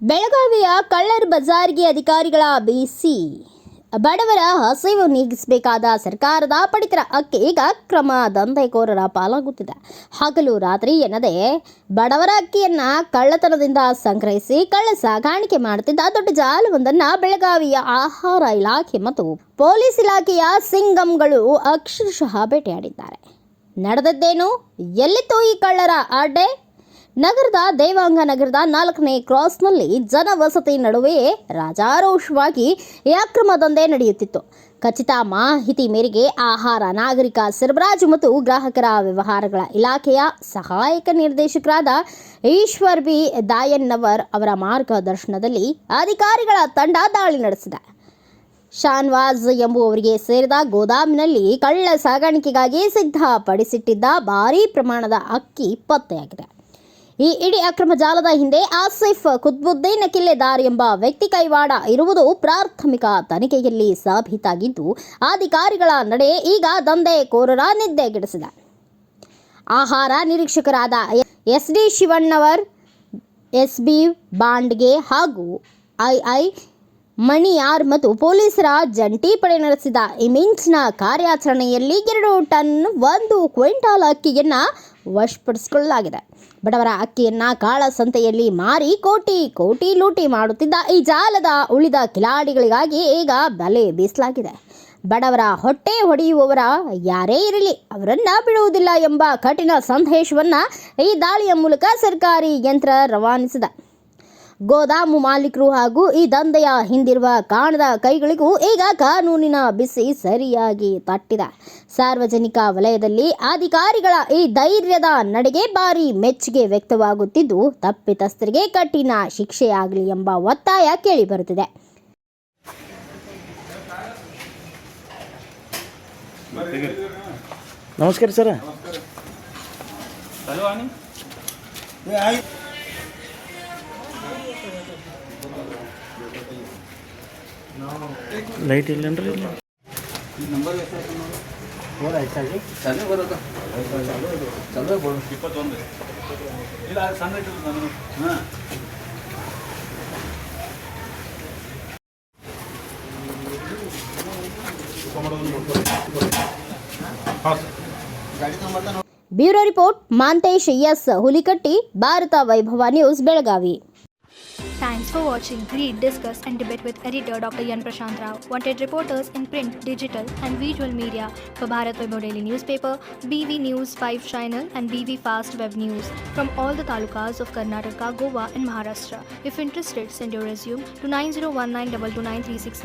ಬೆಳಗಾವಿಯ ಕಳ್ಳರ್ ಬಜಾರ್ಗೆ ಅಧಿಕಾರಿಗಳ ಬಿಸಿ. ಬಡವರ ಹಸಿವು ನೀಗಿಸಬೇಕಾದ ಸರ್ಕಾರದ ಪಡಿತರ ಅಕ್ಕಿ ಈಗ ಅಕ್ರಮ ದಂಧೆಕೋರರ ಪಾಲಾಗುತ್ತಿದೆ. ಹಗಲು ರಾತ್ರಿ ಎನ್ನದೆ ಬಡವರ ಅಕ್ಕಿಯನ್ನ ಕಳ್ಳತನದಿಂದ ಸಂಗ್ರಹಿಸಿ ಕಳ್ಳ ಸಾಗಾಣಿಕೆ ಮಾಡುತ್ತಿದ್ದ ದೊಡ್ಡ ಜಾಲವೊಂದನ್ನು ಬೆಳಗಾವಿಯ ಆಹಾರ ಇಲಾಖೆ ಮತ್ತು ಪೊಲೀಸ್ ಇಲಾಖೆಯ ಸಿಂಗಂಗಳು ಅಕ್ಷರಶಃ ಬೇಟೆಯಾಡಿದ್ದಾರೆ. ನಡೆದದ್ದೇನು? ಎಲ್ಲಿತ್ತು ಈ ಕಳ್ಳರ ಅಡ್ಡೆ? ನಗರದ ದೇವಾಂಗ ನಗರದ 4ನೇ ಕ್ರಾಸ್ನಲ್ಲಿ ಜನವಸತಿ ನಡುವೆಯೇ ರಾಜಾರೋಷವಾಗಿ ಈ ಅಕ್ರಮ ದಂಧೆ ನಡೆಯುತ್ತಿತ್ತು. ಖಚಿತ ಮಾಹಿತಿ ಮೇರೆಗೆ ಆಹಾರ, ನಾಗರಿಕ ಸರಬರಾಜು ಮತ್ತು ಗ್ರಾಹಕರ ವ್ಯವಹಾರಗಳ ಇಲಾಖೆಯ ಸಹಾಯಕ ನಿರ್ದೇಶಕರಾದ ಈಶ್ವರ್ ಬಿ ದಾಯನ್ನವರ್ ಅವರ ಮಾರ್ಗದರ್ಶನದಲ್ಲಿ ಅಧಿಕಾರಿಗಳ ತಂಡ ದಾಳಿ ನಡೆಸಿದೆ. ಶಾನ್ವಾಜ್ ಎಂಬುವವರಿಗೆ ಸೇರಿದ ಗೋದಾಮಿನಲ್ಲಿ ಕಳ್ಳ ಸಾಗಾಣಿಕೆಗಾಗಿ ಸಿದ್ಧಪಡಿಸಿಟ್ಟಿದ್ದ ಭಾರೀ ಪ್ರಮಾಣದ ಅಕ್ಕಿ ಪತ್ತೆಯಾಗಿದೆ. ಈ ಇಡೀ ಅಕ್ರಮ ಜಾಲದ ಹಿಂದೆ ಆಸಿಫ್ ಕುತ್ಬುದ್ದೀನ್ ಕಿಲ್ಲೆದಾರ್ ಎಂಬ ವ್ಯಕ್ತಿ ಕೈವಾಡ ಇರುವುದು ಪ್ರಾಥಮಿಕ ತನಿಖೆಯಲ್ಲಿ ಸಾಬೀತಾಗಿದ್ದು, ಅಧಿಕಾರಿಗಳ ನಡೆ ಈಗ ದಂಧೆಕೋರರ ನಿದ್ದೆಗೆಡಿಸಿದೆ. ಆಹಾರ ನಿರೀಕ್ಷಕರಾದ ಎಸ್.ಡಿ. ಶಿವಣ್ಣವರ್, ಎಸ್.ಬಿ. ಬಾಂಡ್ಗೆ ಹಾಗೂ ಐ ಮಣಿಯಾರ್ ಮತ್ತು ಪೊಲೀಸರ ಜಂಟಿ ಪಡೆ ನಡೆಸಿದ ಈ ಮಿಂಚಿನ ಕಾರ್ಯಾಚರಣೆಯಲ್ಲಿ 2 ಟನ್ 1 ಕ್ವಿಂಟಾಲ್ ಅಕ್ಕಿಯನ್ನು ವಶಪಡಿಸಿಕೊಳ್ಳಲಾಗಿದೆ. ಬಡವರ ಅಕ್ಕಿಯನ್ನು ಕಾಳಸಂತೆಯಲ್ಲಿ ಮಾರಿ ಕೋಟಿ ಲೂಟಿ ಮಾಡುತ್ತಿದ್ದ ಈ ಜಾಲದ ಉಳಿದ ಕಿಲಾಡಿಗಳಿಗಾಗಿ ಈಗ ಬಲೆ ಬೀಸಲಾಗಿದೆ. ಬಡವರ ಹೊಟ್ಟೆ ಹೊಡೆಯುವವರ ಯಾರೇ ಇರಲಿ ಅವರನ್ನ ಬಿಡುವುದಿಲ್ಲ ಎಂಬ ಕಠಿಣ ಸಂದೇಶವನ್ನು ಈ ದಾಳಿಯ ಮೂಲಕ ಸರ್ಕಾರಿ ಯಂತ್ರ ರವಾನಿಸಿದೆ. ಗೋದಾಮು ಮಾಲೀಕರು ಹಾಗೂ ಈ ದಂಧೆಯ ಹಿಂದಿರುವ ಕಾಣದ ಕೈಗಳಿಗೂ ಈಗ ಕಾನೂನಿನ ಬಿಸಿ ಸರಿಯಾಗಿ ತಟ್ಟಿದೆ. ಸಾರ್ವಜನಿಕ ವಲಯದಲ್ಲಿ ಅಧಿಕಾರಿಗಳ ಈ ಧೈರ್ಯದ ನಡೆಗೆ ಭಾರಿ ಮೆಚ್ಚುಗೆ ವ್ಯಕ್ತವಾಗುತ್ತಿದ್ದು, ತಪ್ಪಿತಸ್ಥರಿಗೆ ಕಠಿಣ ಶಿಕ್ಷೆಯಾಗಲಿ ಎಂಬ ಒತ್ತಾಯ ಕೇಳಿಬರುತ್ತಿದೆ. ನಮಸ್ಕಾರ ಸರ್. ಲೈಟ್ ಇಲ್ಲೇನ್ರಿ? ಇಲ್ಲ bureau report Mantesh S Hulikatti, Bharat Vaibhav news, Belagavi. Thanks for watching. Read, discuss and debate with editor Dr. Yan Prashant Rao. Wanted reporters in print, digital and visual media for Bharat Vaibhav Daily Newspaper, BV News 5 Channel and BV Fast Web News from all the talukas of Karnataka, Goa and Maharashtra. If interested, send your resume to 9019229369.